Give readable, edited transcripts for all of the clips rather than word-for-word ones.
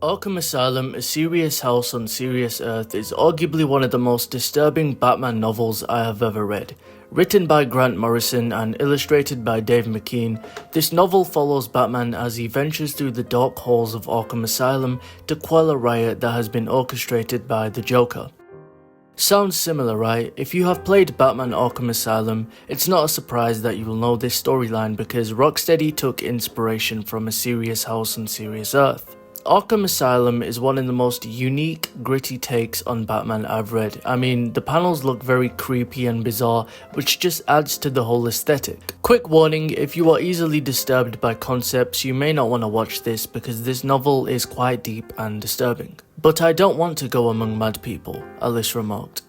Arkham Asylum, A Serious House on Serious Earth is arguably one of the most disturbing Batman novels I have ever read. Written by Grant Morrison and illustrated by Dave McKean, this novel follows Batman as he ventures through the dark halls of Arkham Asylum to quell a riot that has been orchestrated by the Joker. Sounds similar, right? If you have played Batman Arkham Asylum, it's not a surprise that you will know this storyline because Rocksteady took inspiration from A Serious House on Serious Earth. Arkham Asylum is one of the most unique, gritty takes on Batman I've read. I mean, the panels look very creepy and bizarre, which just adds to the whole aesthetic. Quick warning, if you are easily disturbed by concepts, you may not want to watch this because this novel is quite deep and disturbing. But I don't want to go among mad people, Alice remarked.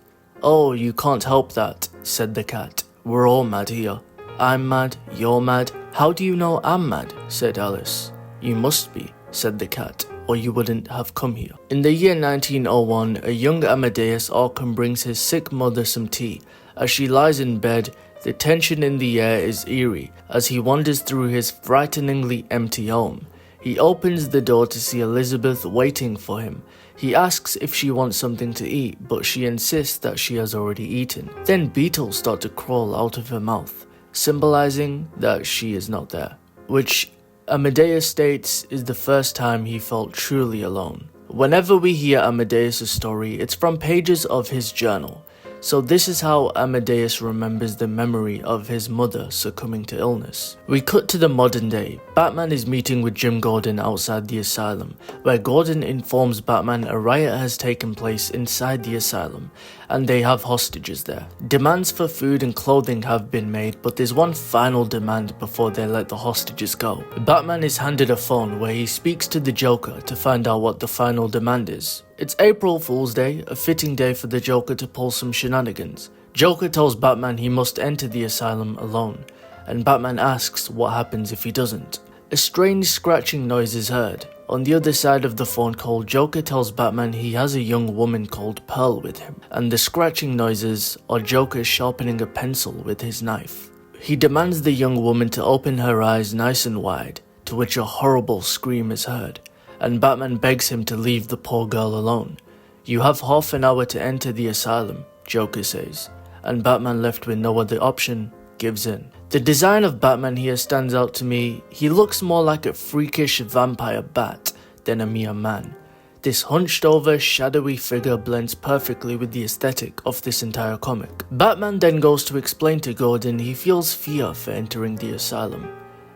Oh, you can't help that, said the cat. We're all mad here. I'm mad, you're mad. How do you know I'm mad? Said Alice. You must be, said the cat, or you wouldn't have come here. In the year 1901, a young Amadeus Arkham brings his sick mother some tea. As she lies in bed, the tension in the air is eerie as he wanders through his frighteningly empty home. He opens the door to see Elizabeth waiting for him. He asks if she wants something to eat, but she insists that she has already eaten. Then beetles start to crawl out of her mouth, symbolizing that she is not there, which Amadeus states is the first time he felt truly alone. Whenever we hear Amadeus' story, it's from pages of his journal. So this is how Amadeus remembers the memory of his mother succumbing to illness. We cut to the modern day. Batman is meeting with Jim Gordon outside the asylum, where Gordon informs Batman a riot has taken place inside the asylum, and they have hostages there. Demands for food and clothing have been made, but there's one final demand before they let the hostages go. Batman is handed a phone where he speaks to the Joker to find out what the final demand is. It's April Fool's Day, a fitting day for the Joker to pull some shenanigans. Joker tells Batman he must enter the asylum alone, and Batman asks what happens if he doesn't. A strange scratching noise is heard. On the other side of the phone call, Joker tells Batman he has a young woman called Pearl with him, and the scratching noises are Joker sharpening a pencil with his knife. He demands the young woman to open her eyes nice and wide, to which a horrible scream is heard, and Batman begs him to leave the poor girl alone. You have half an hour to enter the asylum, Joker says, and Batman, left with no other option, gives in. The design of Batman here stands out to me. He looks more like a freakish vampire bat than a mere man. This hunched over, shadowy figure blends perfectly with the aesthetic of this entire comic. Batman then goes to explain to Gordon he feels fear for entering the asylum,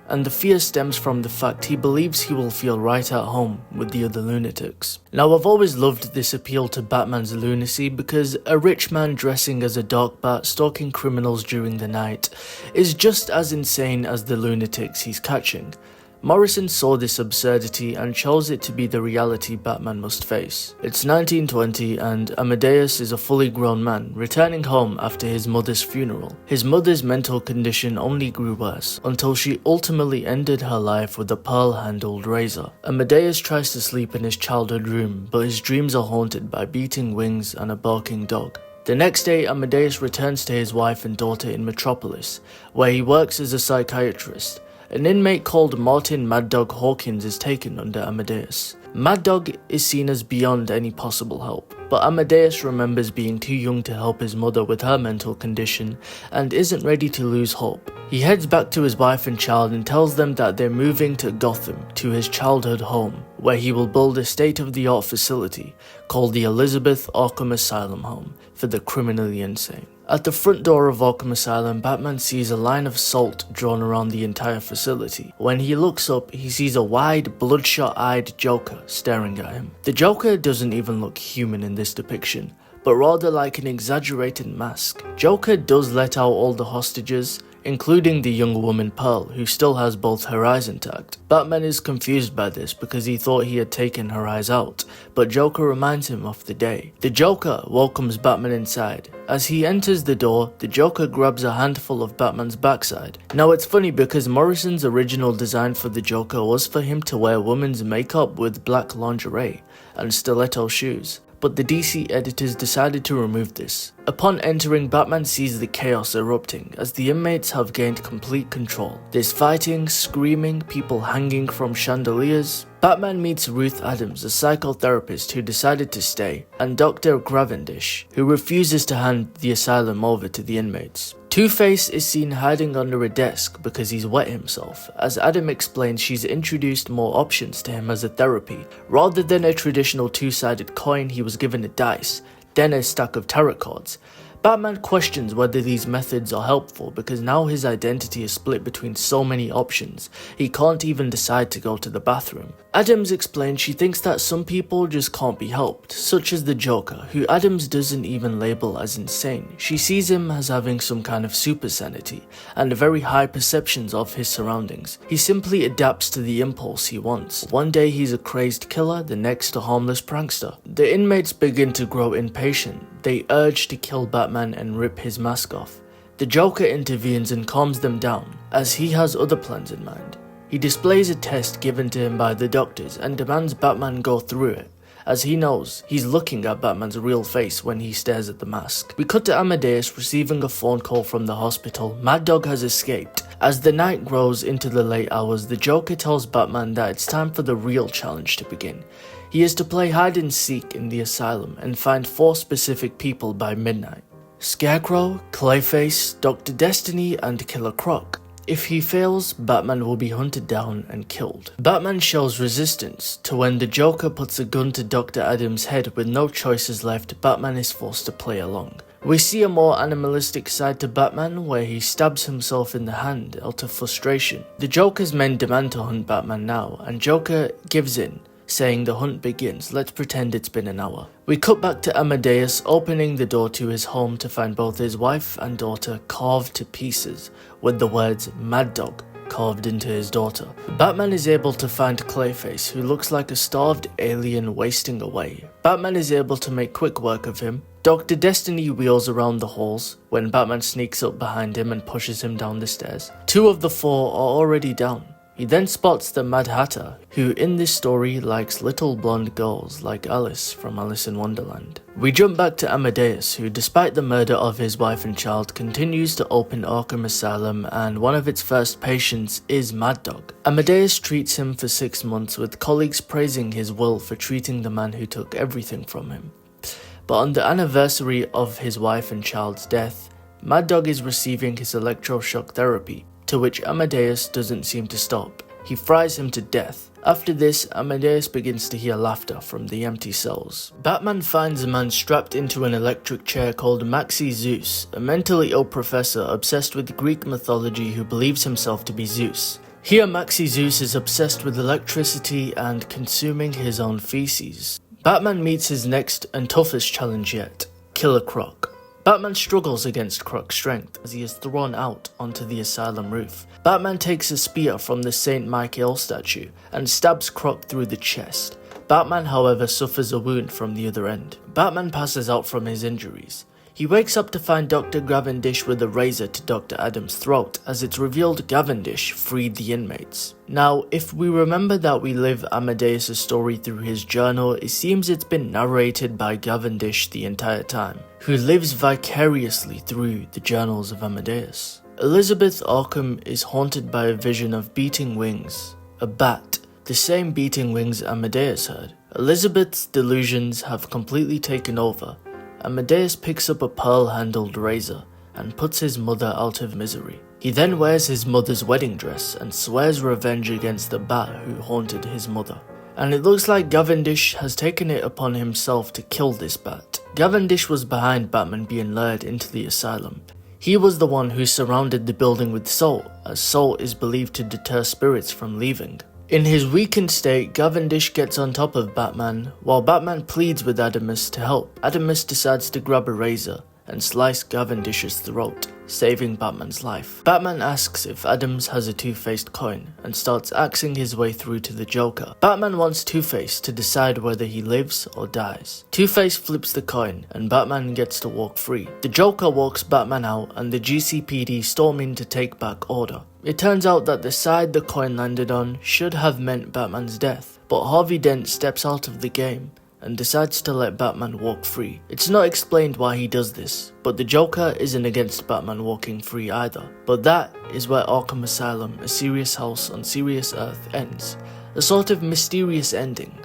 and the fear stems from the fact he believes he will feel right at home with the other lunatics. Now, I've always loved this appeal to Batman's lunacy because a rich man dressing as a dark bat stalking criminals during the night is just as insane as the lunatics he's catching. Morrison saw this absurdity and chose it to be the reality Batman must face. It's 1920 and Amadeus is a fully grown man returning home after his mother's funeral. His mother's mental condition only grew worse until she ultimately ended her life with a pearl-handled razor. Amadeus tries to sleep in his childhood room, but his dreams are haunted by beating wings and a barking dog. The next day, Amadeus returns to his wife and daughter in Metropolis, where he works as a psychiatrist. An inmate called Martin Mad Dog Hawkins is taken under Amadeus. Mad Dog is seen as beyond any possible help, but Amadeus remembers being too young to help his mother with her mental condition and isn't ready to lose hope. He heads back to his wife and child and tells them that they're moving to Gotham, to his childhood home, where he will build a state-of-the-art facility called the Elizabeth Arkham Asylum Home for the criminally insane. At the front door of Arkham Asylum, Batman sees a line of salt drawn around the entire facility. When he looks up, he sees a wide, bloodshot-eyed Joker staring at him. The Joker doesn't even look human in this depiction, but rather like an exaggerated mask. Joker does let out all the hostages, including the young woman Pearl, who still has both her eyes intact. Batman is confused by this because he thought he had taken her eyes out, but Joker reminds him of the day. The Joker welcomes Batman inside. As he enters the door, the Joker grabs a handful of Batman's backside. Now it's funny because Morrison's original design for the Joker was for him to wear women's makeup with black lingerie and stiletto shoes, but the DC editors decided to remove this. Upon entering, Batman sees the chaos erupting as the inmates have gained complete control. There's fighting, screaming, people hanging from chandeliers. Batman meets Ruth Adams, a psychotherapist who decided to stay, and Dr. Gravendish, who refuses to hand the asylum over to the inmates. Two-Face is seen hiding under a desk because he's wet himself. As Adam explains, she's introduced more options to him as a therapy. Rather than a traditional two-sided coin, he was given a dice, then a stack of tarot cards. Batman questions whether these methods are helpful because now his identity is split between so many options, he can't even decide to go to the bathroom. Adams explains she thinks that some people just can't be helped, such as the Joker, who Adams doesn't even label as insane. She sees him as having some kind of super sanity, and very high perceptions of his surroundings. He simply adapts to the impulse he wants. One day he's a crazed killer, the next a harmless prankster. The inmates begin to grow impatient. They urge to kill Batman and rip his mask off. The Joker intervenes and calms them down, as he has other plans in mind. He displays a test given to him by the doctors and demands Batman go through it, as he knows he's looking at Batman's real face when he stares at the mask. We cut to Amadeus receiving a phone call from the hospital. Mad Dog has escaped. As the night grows into the late hours, the Joker tells Batman that it's time for the real challenge to begin. He is to play hide and seek in the asylum and find 4 specific people by midnight: Scarecrow, Clayface, Dr. Destiny, and Killer Croc. If he fails, Batman will be hunted down and killed. Batman shows resistance to when the Joker puts a gun to Dr. Adams' head. With no choices left, Batman is forced to play along. We see a more animalistic side to Batman where he stabs himself in the hand out of frustration. The Joker's men demand to hunt Batman now, and Joker gives in, saying the hunt begins. Let's pretend it's been an hour. We cut back to Amadeus opening the door to his home to find both his wife and daughter carved to pieces, with the words Mad Dog carved into his daughter. Batman is able to find Clayface, who looks like a starved alien wasting away. Batman is able to make quick work of him. Dr. Destiny wheels around the halls when Batman sneaks up behind him and pushes him down the stairs. 2 of the 4 are already down. He then spots the Mad Hatter, who in this story likes little blonde girls like Alice from Alice in Wonderland. We jump back to Amadeus, who despite the murder of his wife and child continues to open Arkham Asylum, and one of its first patients is Mad Dog. Amadeus treats him for 6 months, with colleagues praising his will for treating the man who took everything from him. But on the anniversary of his wife and child's death, Mad Dog is receiving his electroshock therapy, to which Amadeus doesn't seem to stop. He fries him to death. After this, Amadeus begins to hear laughter from the empty cells. Batman finds a man strapped into an electric chair called Maxi Zeus, a mentally ill professor obsessed with Greek mythology who believes himself to be Zeus. Here Maxi Zeus is obsessed with electricity and consuming his own feces. Batman meets his next and toughest challenge yet, Killer Croc. Batman struggles against Croc's strength as he is thrown out onto the asylum roof. Batman takes a spear from the St. Michael statue and stabs Croc through the chest. Batman, however, suffers a wound from the other end. Batman passes out from his injuries. He wakes up to find Dr. Gravendish with a razor to Dr. Adams' throat, as it's revealed Gravendish freed the inmates. Now, if we remember that we live Amadeus' story through his journal, it seems it's been narrated by Gravendish the entire time, who lives vicariously through the journals of Amadeus. Elizabeth Arkham is haunted by a vision of beating wings, a bat, the same beating wings Amadeus heard. Elizabeth's delusions have completely taken over. Amadeus picks up a pearl-handled razor and puts his mother out of misery. He then wears his mother's wedding dress and swears revenge against the bat who haunted his mother. And it looks like Gravendish has taken it upon himself to kill this bat. Gravendish was behind Batman being lured into the asylum. He was the one who surrounded the building with salt, as salt is believed to deter spirits from leaving. In his weakened state, Gravendish gets on top of Batman, while Batman pleads with Adamus to help. Adamus decides to grab a razor and slice Gavendish's throat, saving Batman's life. Batman asks if Adams has a two-faced coin and starts axing his way through to the Joker. Batman wants Two-Face to decide whether he lives or dies. Two-Face flips the coin and Batman gets to walk free. The Joker walks Batman out and the GCPD storm in to take back order. It turns out that the side the coin landed on should have meant Batman's death, but Harvey Dent steps out of the game and decides to let Batman walk free. It's not explained why he does this, but the Joker isn't against Batman walking free either. But that is where Arkham Asylum, A Serious House on Serious Earth ends. a sort of mysterious ending.